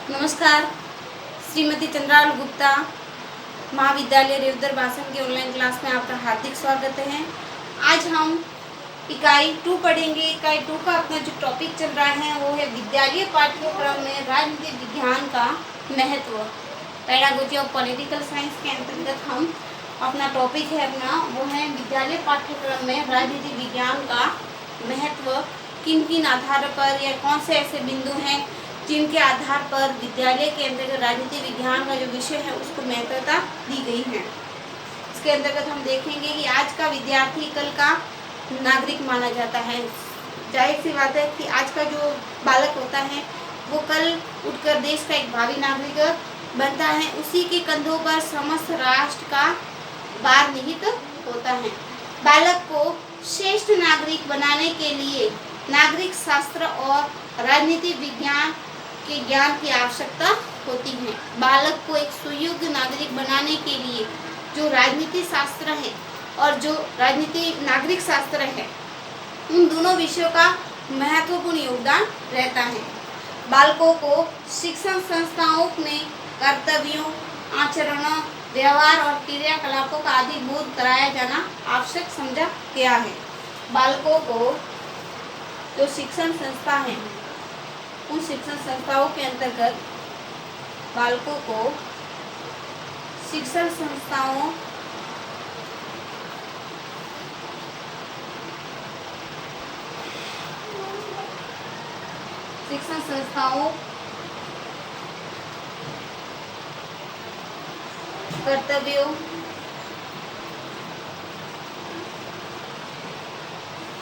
नमस्कार। श्रीमती चंद्रावल गुप्ता महाविद्यालय रेवदर भाषण की ऑनलाइन क्लास में आपका हार्दिक स्वागत है। आज हम इकाई 2 पढ़ेंगे। इकाई 2 का अपना जो टॉपिक चल रहा है वो है विद्यालय पाठ्यक्रम में राजनीति विज्ञान का महत्व। पेडागोजी ऑफ पॉलिटिकल साइंस के अंतर्गत हम अपना टॉपिक है वो है विद्यालय पाठ्यक्रम में राजनीति विज्ञान का महत्व। किन किन आधार पर या कौन से ऐसे बिंदु हैं जिनके आधार पर विद्यालय के अंतर्गत राजनीति विज्ञान का जो विषय है उसको महत्वता दी गई है। इसके अंतर्गत हम देखेंगे कि आज का विद्यार्थी कल का नागरिक माना जाता है। जाहिर सी बात है कि आज का जो बालक होता है वो कल उठकर देश का एक भावी नागरिक बनता है। उसी के कंधों पर समस्त राष्ट्र का भार निहित होता है। बालक को श्रेष्ठ नागरिक बनाने के लिए नागरिक शास्त्र और राजनीति विज्ञान के ज्ञान की आवश्यकता होती है। बालक को एक सुयोग्य नागरिक बनाने के लिए जो राजनीति शास्त्र है और जो राजनीति नागरिक शास्त्र है उन दोनों विषयों का महत्वपूर्ण योगदान रहता है। बालकों को शिक्षण संस्थाओं में कर्तव्यों, आचरणों, व्यवहार और क्रियाकलापों का आदि बोध कराया जाना आवश्यक समझा गया है। बालकों को जो शिक्षण संस्था है उन शिक्षण संस्थाओं के अंतर्गत बालकों को शिक्षण संस्थाओं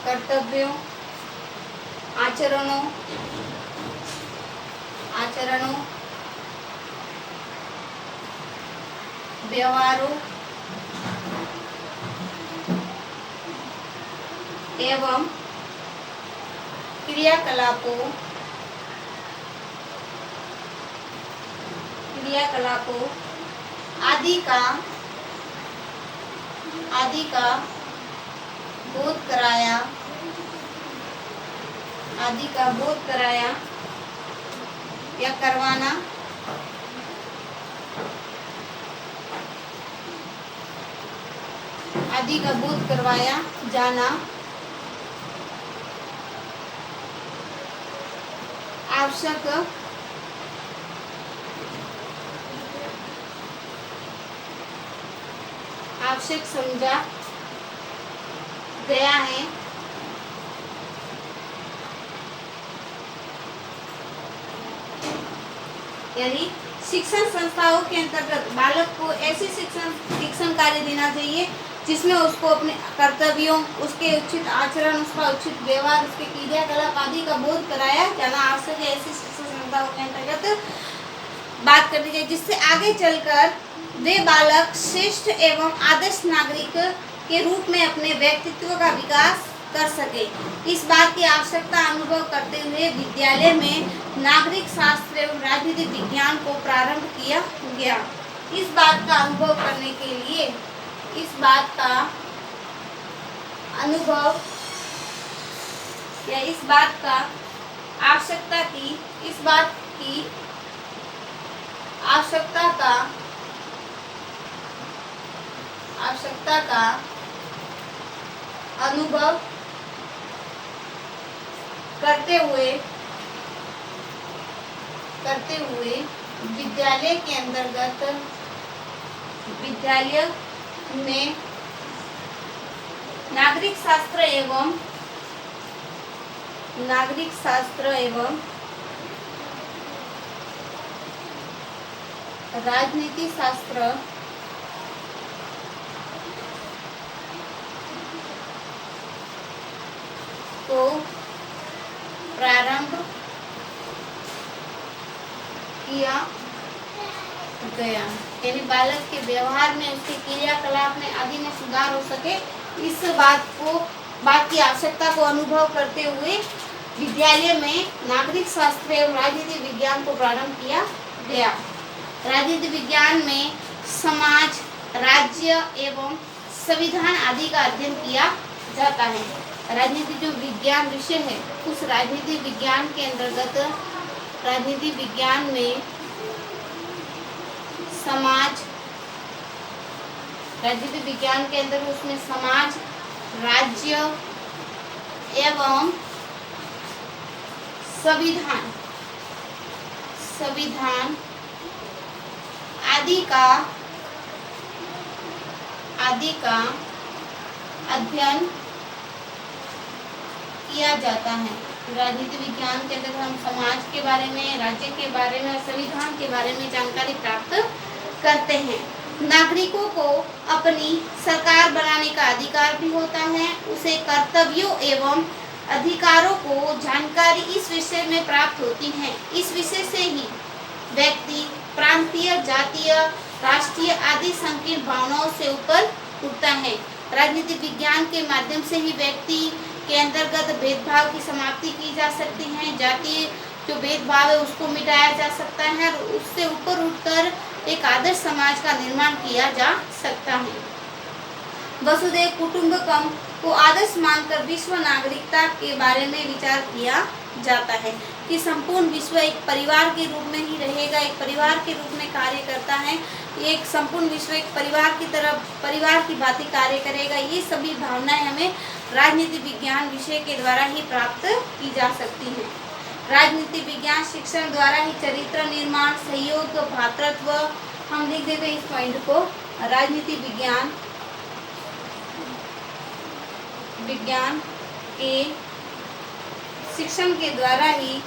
कर्तव्यों, आचरणों, व्यवहारों एवं क्रियाकलापों आदि का बोध कराया या करवाना आदि का बोध करवाया जाना आवश्यक समझा गया है। यानी शिक्षण संस्थाओं के अंतर्गत बालक को ऐसी शिक्षण कार्य देना चाहिए जिसमें उसको अपने कर्तव्यों, उसके उचित आचरण, उसका उचित व्यवहार, उसके क्रियाकलाप आदि का बोध कराया जाना आवश्यक है। ऐसी शिक्षण संस्थाओं के अंतर्गत बात करनी चाहिए जिससे आगे चलकर वे बालक श्रेष्ठ एवं आदर्श नागरिक के रूप में अपने व्यक्तित्व का विकास कर सके। इस बात की आवश्यकता अनुभव करते हुए विद्यालय में नागरिक शास्त्र एवं राजनीतिक विज्ञान को प्रारंभ किया गया। इस बात का अनुभव करने के लिए इस बात का आवश्यकता का अनुभव करते हुए विद्यालय के अंतर्गत विद्यालय में नागरिक शास्त्र एवं राजनीति शास्त्र को प्रारंभ किया गया। यानी बालक के व्यवहार में, उसके क्रियाकलाप में आदि में सुधार हो सके, इस बात की आवश्यकता को अनुभव करते हुए विद्यालय में नागरिक शास्त्र एवं राजनीति विज्ञान को प्रारंभ किया गया। राजनीति विज्ञान में समाज, राज्य एवं संविधान आदि का अध्ययन किया जाता है। राजनीति जो विज्ञान विषय है उस राजनीति विज्ञान के अंतर्गत राजनीति विज्ञान में समाज, राजनीति विज्ञान के अंदर उसमें समाज, राज्य एवं संविधान, संविधान आदि का अध्ययन किया जाता है। राजनीति विज्ञान के अंदर हम समाज के बारे में, राज्य के बारे में और संविधान के बारे में जानकारी प्राप्त करते हैं। नागरिकों को अपनी सरकार बनाने का अधिकार भी होता है। उसे कर्तव्यों एवं अधिकारों को जानकारी इस विषय में प्राप्त होती है। इस विषय से ही व्यक्ति प्रांतीय, जातीय, राष्ट्रीय आदि संकीर्ण भावनाओं से ऊपर उठता है। राजनीति विज्ञान के माध्यम से ही व्यक्ति के अंतर्गत भेदभाव की समाप्ति की जा सकती है। जातीय जो भेदभाव है उसको मिटाया जा सकता है और उससे ऊपर उठकर एक आदर्श समाज का निर्माण किया जा सकता है। वसुधैव कुटुंबकम को आदर्श मानकर विश्व नागरिकता के बारे में विचार किया जाता है कि संपूर्ण विश्व एक परिवार के रूप में ही रहेगा, एक परिवार के रूप में कार्य करता है। एक संपूर्ण विश्व एक परिवार की तरह, परिवार की भांति कार्य करेगा। ये सभी भावनाएं हमें राजनीति विज्ञान विषय के द्वारा ही प्राप्त की जा सकती हैं। राजनीति विज्ञान शिक्षण द्वारा ही चरित्र निर्माण, सहयोग, भ्रातृत्व, हम लिख देते हैं इस पॉइंट को, राजनीति विज्ञान के शिक्षण के द्वारा ही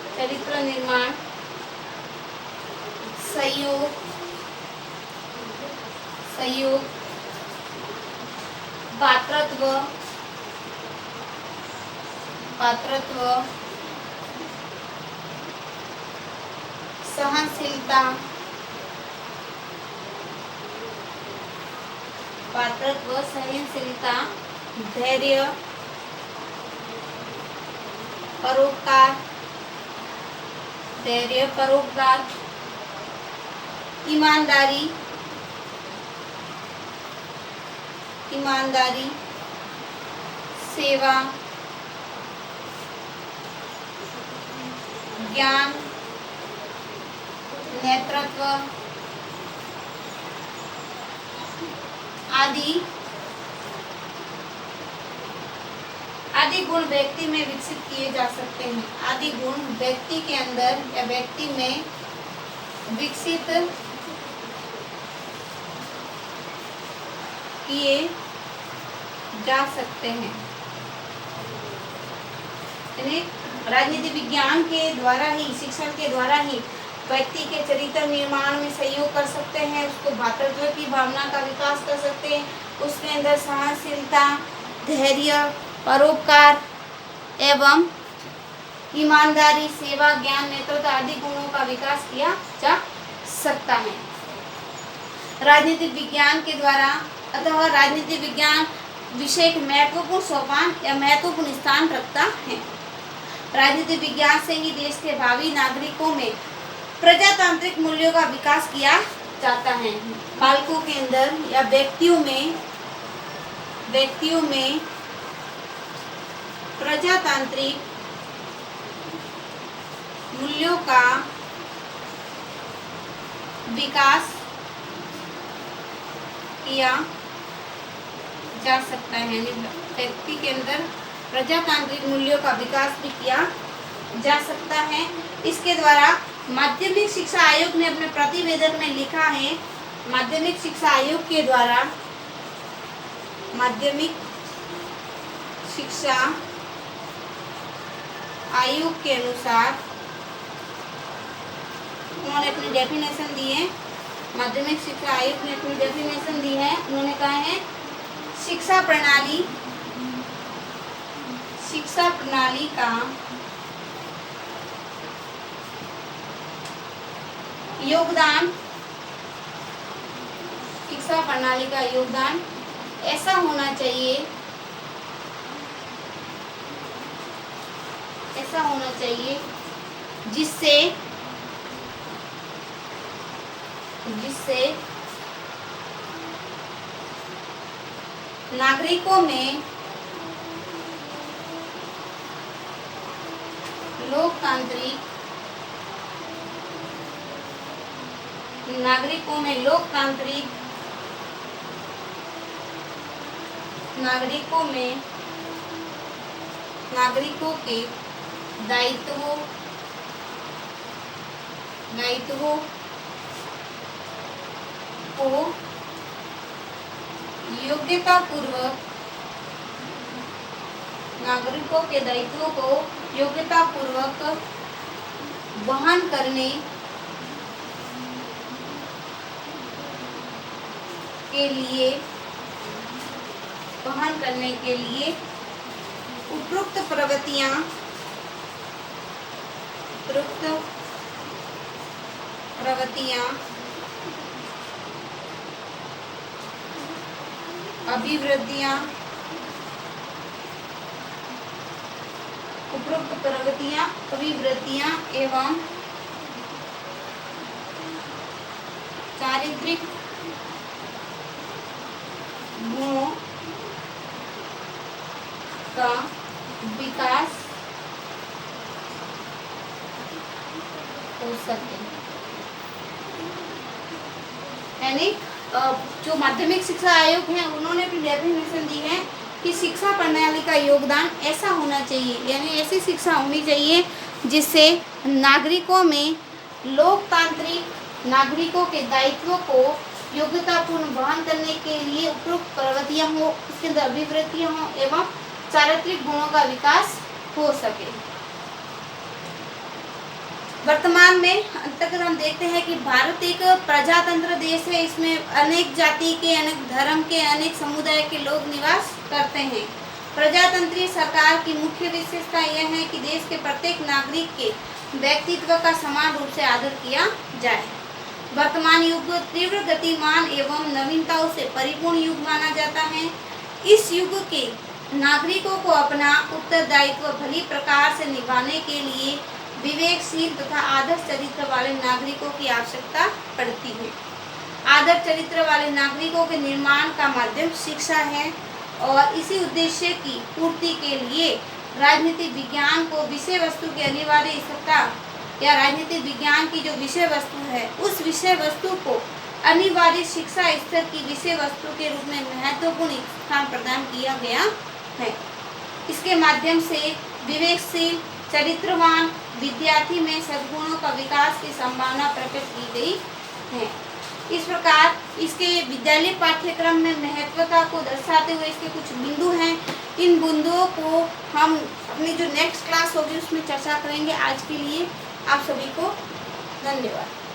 चरित्र निर्माण, सहयोग, भ्रातृत्व, सहनशीलता, धैर्य, परोपकार, ईमानदारी, सेवा, ज्ञान, नेतृत्व आदि गुण व्यक्ति में विकसित किए जा सकते हैं। आदि गुण व्यक्ति के अंदर या व्यक्ति में विकसित किए जा सकते हैं। यानी राजनीति विज्ञान के द्वारा ही, शिक्षण के द्वारा ही व्यक्ति के चरित्र निर्माण में सहयोग कर सकते हैं, उसको भ्रातृत्व की भावना का विकास कर सकते हैं, उसके अंदर सहनशीलता, धैर्य, परोपकार एवं ईमानदारी, सेवा, ज्ञान, नेतृत्व आदि गुणों का विकास किया जा सकता है राजनीतिक विज्ञान के द्वारा। अतः राजनीति विज्ञान विषय एक महत्वपूर्ण सोपान या महत्वपूर्ण स्थान रखता है। राजनीति विज्ञान से ही देश के भावी नागरिकों में प्रजातांत्रिक मूल्यों का विकास किया जाता है। बालकों के अंदर या व्यक्तियों में प्रजातांत्रिक मूल्यों का विकास किया जा सकता है। व्यक्ति के अंदर प्रजातांत्रिक मूल्यों का विकास भी किया जा सकता है। इसके द्वारा माध्यमिक शिक्षा आयोग ने अपने प्रतिवेदन में लिखा है, माध्यमिक शिक्षा आयोग के द्वारा माध्यमिक शिक्षा आयोग के अनुसार उन्होंने अपनी डेफिनेशन दी है। माध्यमिक शिक्षा आयोग ने अपनी डेफिनेशन दी है। उन्होंने कहा है शिक्षा प्रणाली का योगदान, शिक्षा प्रणाली का योगदान ऐसा होना जिससे जिससे नागरिकों में लोकतांत्रिक नागरिकों में नागरिकों के दायित्वों को योग्यतापूर्वक वहन करने के लिए उपरोक्त प्रवृत्तियां अभिवृत्तियां एवं चारित्रिक गुणों का विकास हो सके। यानी जो माध्यमिक शिक्षा आयोग है उन्होंने भी डेफिनेशन दी है कि शिक्षा प्रणाली का योगदान ऐसा होना चाहिए, यानी ऐसी शिक्षा होनी चाहिए जिससे नागरिकों में नागरिकों के दायित्वों को योग्यतापूर्ण वहन करने के लिए उपरोक्त प्रवृत्तियां हो, उसके अंदर अभिवृत्तियां हो एवं चारित्रिक गुणों का विकास हो सके। वर्तमान में अंतर्गत हम देखते हैं कि भारत एक प्रजातंत्र देश है। इसमें अनेक जाति के, अनेक धर्म के, अनेक समुदाय के लोग निवास करते हैं। प्रजातंत्रीय सरकार की मुख्य विशेषता यह है कि देश के प्रत्येक नागरिक के व्यक्तित्व का समान रूप से आदर किया जाए। वर्तमान युग तीव्र गतिमान एवं नवीनताओं से परिपूर्ण युग माना जाता है। इस युग के नागरिकों को अपना उत्तरदायित्व भली प्रकार से निभाने के लिए विवेकशील तथा आदर्श चरित्र वाले नागरिकों की आवश्यकता पड़ती है। आदर्श चरित्र वाले नागरिकों के निर्माण का माध्यम शिक्षा है और इसी उद्देश्य की पूर्ति के लिए राजनीतिक विज्ञान को विषय वस्तु की अनिवार्य आवश्यकता या राजनीतिक विज्ञान की जो विषय वस्तु है उस विषय वस्तु को अनिवार्य शिक्षा स्तर की विषय वस्तु के रूप में महत्वपूर्ण स्थान प्रदान किया गया है। इसके माध्यम से विवेकशील चरित्रवान विद्यार्थी में सद्गुणों का विकास की संभावना प्रकट की गई है। इस प्रकार इसके विद्यालय पाठ्यक्रम में महत्वता को दर्शाते हुए इसके कुछ बिंदु हैं। इन बिंदुओं को हम अपनी जो नेक्स्ट क्लास होगी उसमें चर्चा करेंगे। आज के लिए आप सभी को धन्यवाद।